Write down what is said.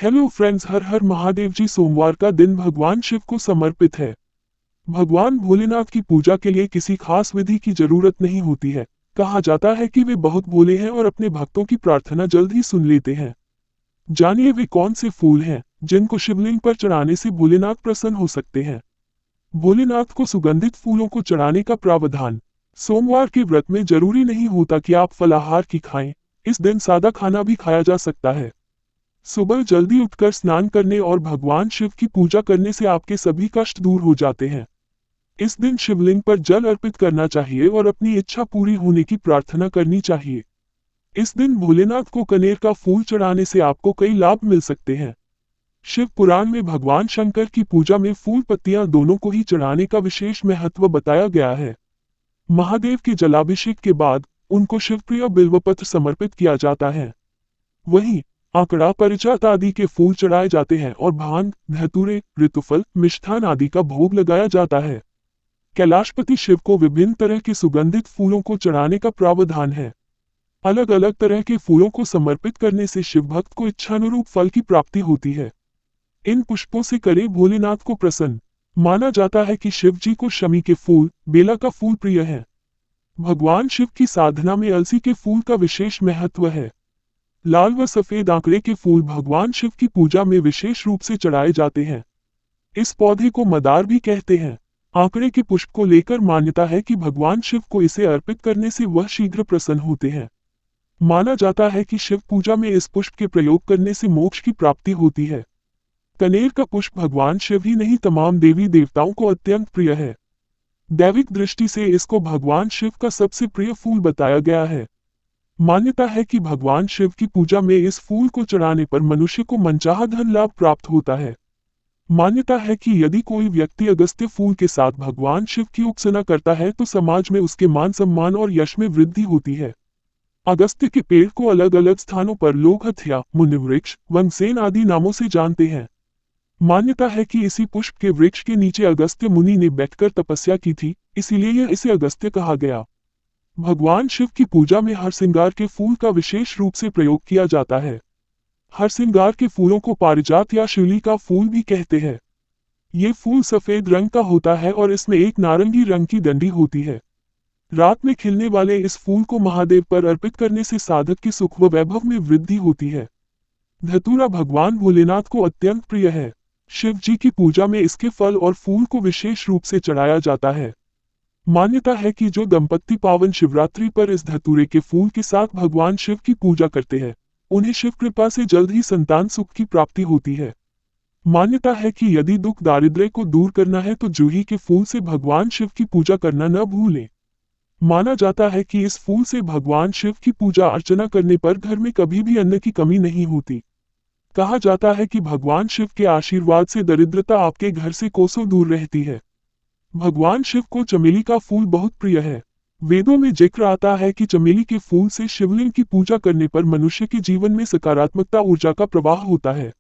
Hello friends, हर हर महादेव जी। सोमवार का दिन भगवान शिव को समर्पित है। भगवान भोलेनाथ की पूजा के लिए किसी खास विधि की जरूरत नहीं होती है। कहा जाता है कि वे बहुत भोले हैं और अपने भक्तों की प्रार्थना जल्द ही सुन लेते हैं। जानिए वे कौन से फूल हैं जिनको शिवलिंग पर चढ़ाने से भोलेनाथ प्रसन्न हो सकते हैं। भोलेनाथ को सुगंधित फूलों को चढ़ाने का प्रावधान। सोमवार के व्रत में जरूरी नहीं होता कि आप फलाहार की खाएं। इस दिन सादा खाना भी खाया जा सकता है। सुबह जल्दी उठकर स्नान करने और भगवान शिव की पूजा करने से आपके सभी कष्ट दूर हो जाते हैं। इस दिन शिवलिंग पर जल अर्पित करना चाहिए और अपनी इच्छा पूरी होने की प्रार्थना करनी चाहिए। इस दिन भोलेनाथ को कनेर का फूल चढ़ाने से आपको कई लाभ मिल सकते हैं। शिव पुराण में भगवान शंकर की पूजा में फूल पत्तियां दोनों को ही चढ़ाने का विशेष महत्व बताया गया है। महादेव के जलाभिषेक के बाद उनको शिवप्रिय बिल्वपत्र समर्पित किया जाता है। वहीं आंकड़ा, परिजात आदि के फूल चढ़ाए जाते हैं और भांग, धतूरे, ऋतुफल, मिष्ठान आदि का भोग लगाया जाता है। कैलाशपति शिव को विभिन्न तरह के सुगंधित फूलों को चढ़ाने का प्रावधान है। अलग अलग तरह के फूलों को समर्पित करने से शिव भक्त को इच्छानुरूप फल की प्राप्ति होती है। इन पुष्पों से करे भोलेनाथ को प्रसन्न। माना जाता है कि शिव जी को शमी के फूल, बेला का फूल प्रिय है। भगवान शिव की साधना में अलसी के फूल का विशेष महत्व है। लाल व सफेद आंकड़े के फूल भगवान शिव की पूजा में विशेष रूप से चढ़ाए जाते हैं। इस पौधे को मदार भी कहते हैं। आंकड़े के पुष्प को लेकर मान्यता है कि भगवान शिव को इसे अर्पित करने से वह शीघ्र प्रसन्न होते हैं। माना जाता है कि शिव पूजा में इस पुष्प के प्रयोग करने से मोक्ष की प्राप्ति होती है। कनेर का पुष्प भगवान शिव ही नहीं तमाम देवी देवताओं को अत्यंत प्रिय है। दैविक दृष्टि से इसको भगवान शिव का सबसे प्रिय फूल बताया गया है। मान्यता है कि भगवान शिव की पूजा में इस फूल को चढ़ाने पर मनुष्य को मनचाहा धन लाभ प्राप्त होता है। मान्यता है कि यदि कोई व्यक्ति अगस्त्य फूल के साथ भगवान शिव की उपासना करता है तो समाज में उसके मान सम्मान और यश में वृद्धि होती है। अगस्त्य के पेड़ को अलग अलग स्थानों पर लोग हथिया, मुनिवृक्ष, वंगसेन आदि नामों से जानते हैं। मान्यता है कि इसी पुष्प के वृक्ष के नीचे अगस्त्य मुनि ने बैठकर तपस्या की थी, इसीलिए इसे अगस्त्य कहा गया। भगवान शिव की पूजा में हरसिंगार के फूल का विशेष रूप से प्रयोग किया जाता है। हरसिंगार के फूलों को पारिजात या शिवली का फूल भी कहते हैं। ये फूल सफेद रंग का होता है और इसमें एक नारंगी रंग की डंडी होती है। रात में खिलने वाले इस फूल को महादेव पर अर्पित करने से साधक की सुख व वैभव में वृद्धि होती है। धतूरा भगवान भोलेनाथ को अत्यंत प्रिय है। शिव जी की पूजा में इसके फल और फूल को विशेष रूप से चढ़ाया जाता है। मान्यता है कि जो दंपत्ति पावन शिवरात्रि पर इस धतूरे के फूल के साथ भगवान शिव की पूजा करते हैं, उन्हें शिव कृपा से जल्द ही संतान सुख की प्राप्ति होती है। मान्यता है कि यदि दुख दारिद्र्य को दूर करना है तो जूही के फूल से भगवान शिव की पूजा करना न भूलें। माना जाता है कि इस फूल से भगवान शिव की पूजा अर्चना करने पर घर में कभी भी अन्न की कमी नहीं होती। कहा जाता है कि भगवान शिव के आशीर्वाद से दरिद्रता आपके घर से कोसों दूर रहती है। भगवान शिव को चमेली का फूल बहुत प्रिय है। वेदों में जिक्र आता है कि चमेली के फूल से शिवलिंग की पूजा करने पर मनुष्य के जीवन में सकारात्मकता ऊर्जा का प्रवाह होता है।